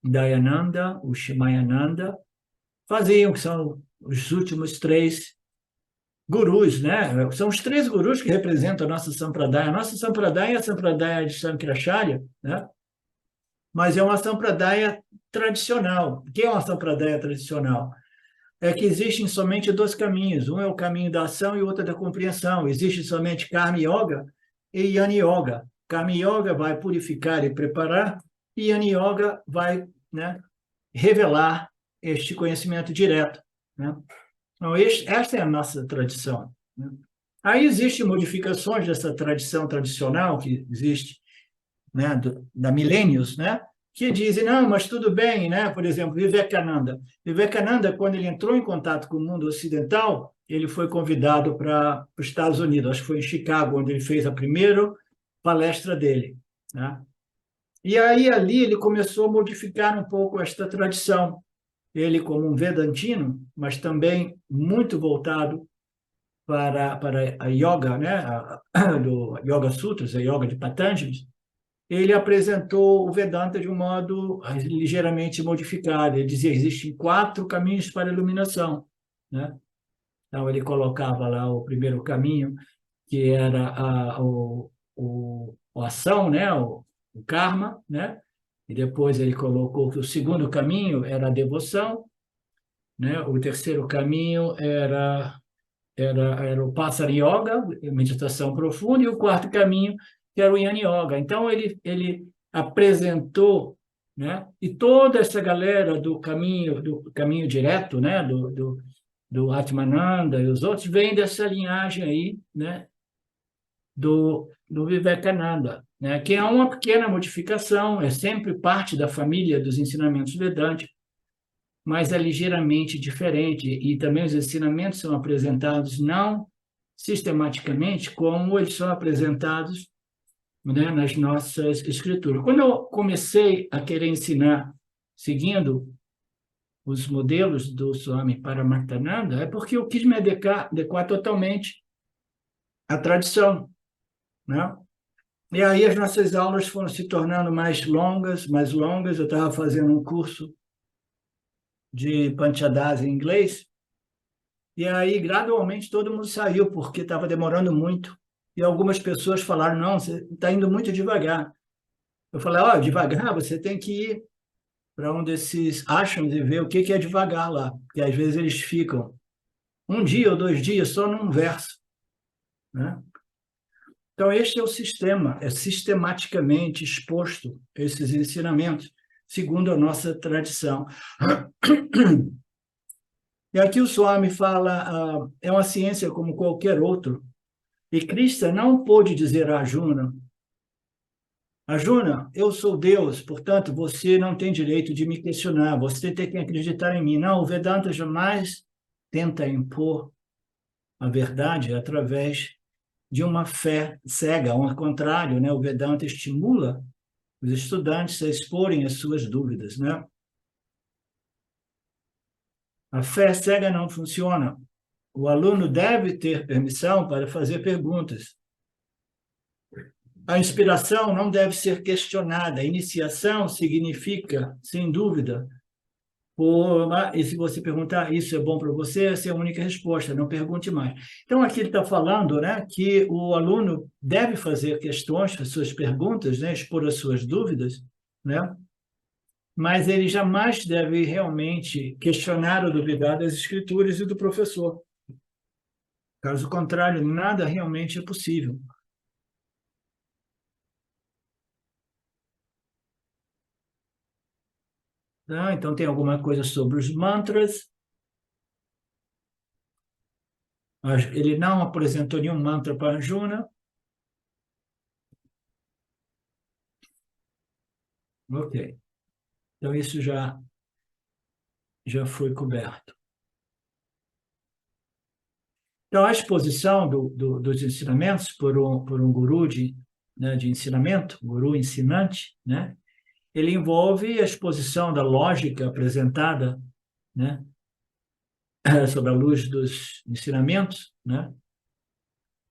Dayananda, o Shimayananda faziam, que são os últimos três gurus, né? São os três gurus que representam a nossa Sampradaya. A nossa Sampradaya é a Sampradaya de Sankaracharya, né? Mas é uma Sampradaya tradicional. O que é uma Sampradaya tradicional? É que existem somente dois caminhos. Um é o caminho da ação e o outro é da compreensão. Existe somente Karma Yoga e Jnana Yoga. Karma Yoga vai purificar e preparar, e Jnana Yoga vai, né, revelar este conhecimento direto, né? Então, esta é a nossa tradição, né? Aí existem modificações dessa tradição tradicional que existe, né, da milênios, né, que dizem, não, mas tudo bem, né? Por exemplo, Vivekananda. Vivekananda, quando ele entrou em contato com o mundo ocidental, ele foi convidado para os Estados Unidos, acho que foi em Chicago, onde ele fez a primeira palestra dele, né? E aí, ali, ele começou a modificar um pouco esta tradição. Ele, como um vedantino, mas também muito voltado para a yoga, né? Do Yoga Sutras, a yoga de Patanjali, ele apresentou o Vedanta de um modo ligeiramente modificado. Ele dizia que existem 4 caminhos para a iluminação, né? Então, ele colocava lá o primeiro caminho, que era a ação, né? O karma, né? E depois ele colocou que o segundo caminho era a devoção, né? O terceiro caminho era o Passara Yoga, meditação profunda, e o quarto caminho que era o Jnana Yoga. Então, ele apresentou, né? E toda essa galera do caminho direto, né? do Atmananda e os outros, vêm dessa linhagem aí, né? do Vivekananda, né? Que é uma pequena modificação, é sempre parte da família dos ensinamentos vedânticos, mas é ligeiramente diferente, e também os ensinamentos são apresentados não sistematicamente, como eles são apresentados, né, nas nossas escrituras. Quando eu comecei a querer ensinar seguindo os modelos do Swami Paramarthananda, é porque eu quis me adequar totalmente à tradição, né? E aí as nossas aulas foram se tornando mais longas, mais longas. Eu estava fazendo um curso de Panchadasi em inglês, e aí gradualmente todo mundo saiu, porque estava demorando muito. E algumas pessoas falaram, não, você está indo muito devagar. Eu falei, ó, devagar, você tem que ir para um desses ashrams e ver o que é devagar lá. Porque às vezes eles ficam um dia ou 2 dias só num verso, né? Então, este é o sistema, é sistematicamente exposto esses ensinamentos, segundo a nossa tradição. E aqui o Swami fala, é uma ciência como qualquer outro, e Krishna não pôde dizer a Arjuna, Arjuna, eu sou Deus, portanto, você não tem direito de me questionar, você tem que acreditar em mim. Não, o Vedanta jamais tenta impor a verdade através de uma fé cega, ao contrário, né? O Vedanta estimula os estudantes a exporem as suas dúvidas, né? A fé cega não funciona. O aluno deve ter permissão para fazer perguntas. A inspiração não deve ser questionada. A iniciação significa, sem dúvida, e se você perguntar, isso é bom para você, essa é a única resposta, não pergunte mais. Então, aqui ele está falando, né, que o aluno deve fazer questões, as suas perguntas, né, expor as suas dúvidas, né, mas ele jamais deve realmente questionar ou duvidar das escrituras e do professor. Caso contrário, nada realmente é possível. Tá? Então, tem alguma coisa sobre os mantras. Ele não apresentou nenhum mantra para Arjuna. Ok. Então, isso já foi coberto. Então, a exposição dos ensinamentos por um guru de ensinamento, guru ensinante, né? Ele envolve a exposição da lógica apresentada, né? Sob a luz dos ensinamentos, né?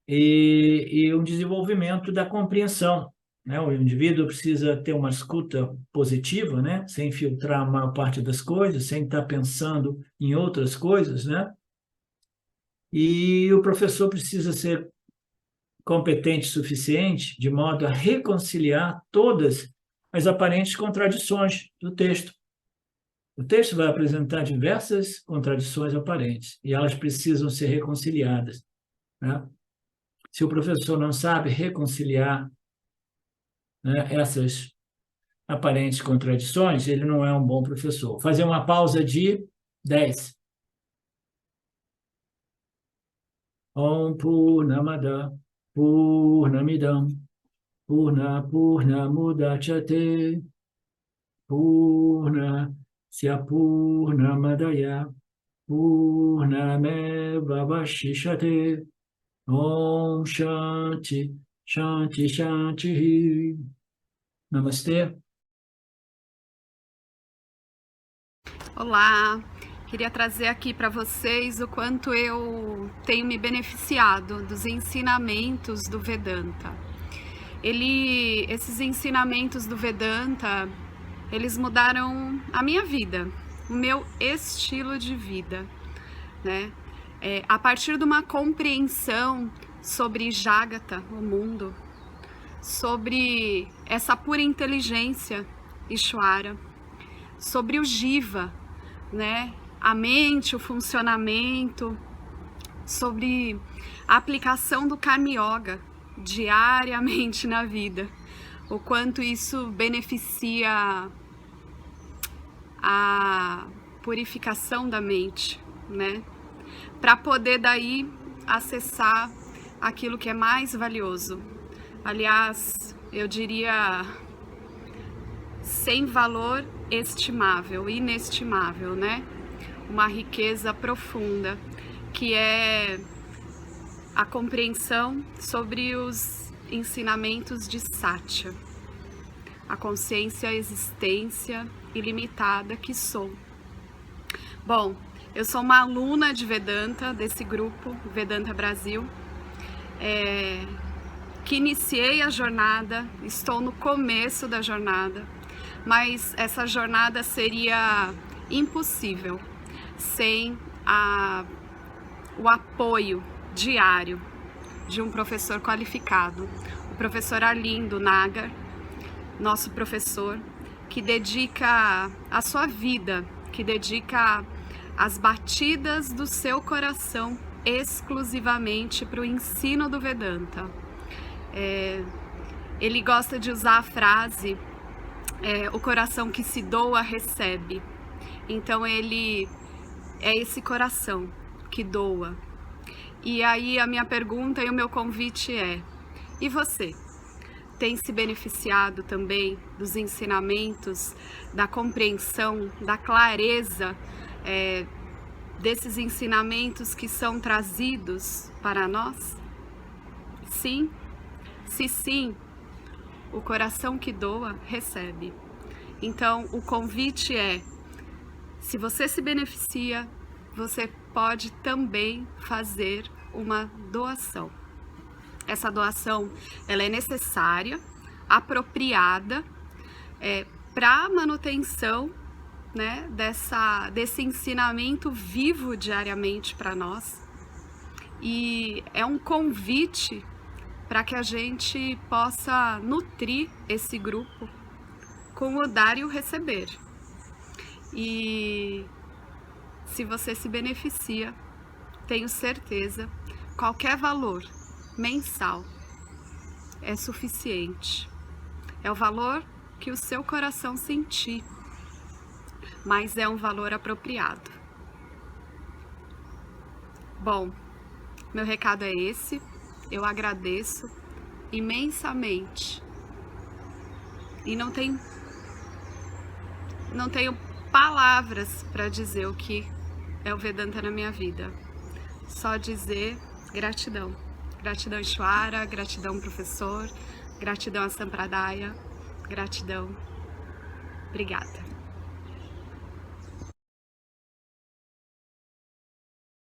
E o desenvolvimento da compreensão, né? O indivíduo precisa ter uma escuta positiva, né? Sem filtrar a maior parte das coisas, sem estar pensando em outras coisas, né? E o professor precisa ser competente o suficiente de modo a reconciliar todas as aparentes contradições do texto. O texto vai apresentar diversas contradições aparentes e elas precisam ser reconciliadas, né? Se o professor não sabe reconciliar, né, essas aparentes contradições, ele não é um bom professor. Fazer uma pausa de 10. Om Purnamada Purnamidam Purnamudachyate Purnasya Purnamadaya Purnameva Vashishate. Om Shanti Shanti Shanti. Namastê. Olá, queria trazer aqui para vocês o quanto eu tenho me beneficiado dos ensinamentos do Vedanta. Esses ensinamentos do Vedanta, eles mudaram a minha vida, o meu estilo de vida, né? A partir de uma compreensão sobre Jagata, o mundo, sobre essa pura inteligência, Ishvara, sobre o Jiva, né? A mente, o funcionamento, sobre a aplicação do Karma Yoga diariamente na vida, o quanto isso beneficia a purificação da mente, né? Para poder daí acessar aquilo que é mais valioso. Aliás, eu diria sem valor estimável, inestimável, né? Uma riqueza profunda, que é a compreensão sobre os ensinamentos de Satya, a consciência, a existência ilimitada que sou. Bom, eu sou uma aluna de Vedanta, desse grupo, Vedanta Brasil, que iniciei a jornada, estou no começo da jornada, mas essa jornada seria impossível sem o apoio diário de um professor qualificado, o professor Arlindo Nagar, nosso professor, que dedica a sua vida, que dedica as batidas do seu coração exclusivamente para o ensino do Vedanta. Ele gosta de usar a frase, o coração que se doa, recebe. Então ele é esse coração que doa. E aí a minha pergunta e o meu convite é: e você? Tem se beneficiado também dos ensinamentos, da compreensão, da clareza desses ensinamentos que são trazidos para nós? Sim? Se sim, o coração que doa, recebe. Então, o convite é: se você se beneficia, você pode também fazer uma doação. Essa doação, ela é necessária, apropriada, para a manutenção, né, desse ensinamento vivo diariamente para nós. E é um convite para que a gente possa nutrir esse grupo com o dar e o receber. E se você se beneficia, tenho certeza, qualquer valor mensal é suficiente. É o valor que o seu coração sentir, mas é um valor apropriado. Bom, meu recado é esse. Eu agradeço imensamente e não tenho palavras para dizer o que é o Vedanta na minha vida. Só dizer gratidão. Gratidão, Ishwara, gratidão, professor, gratidão a Sampradaya, gratidão. Obrigada.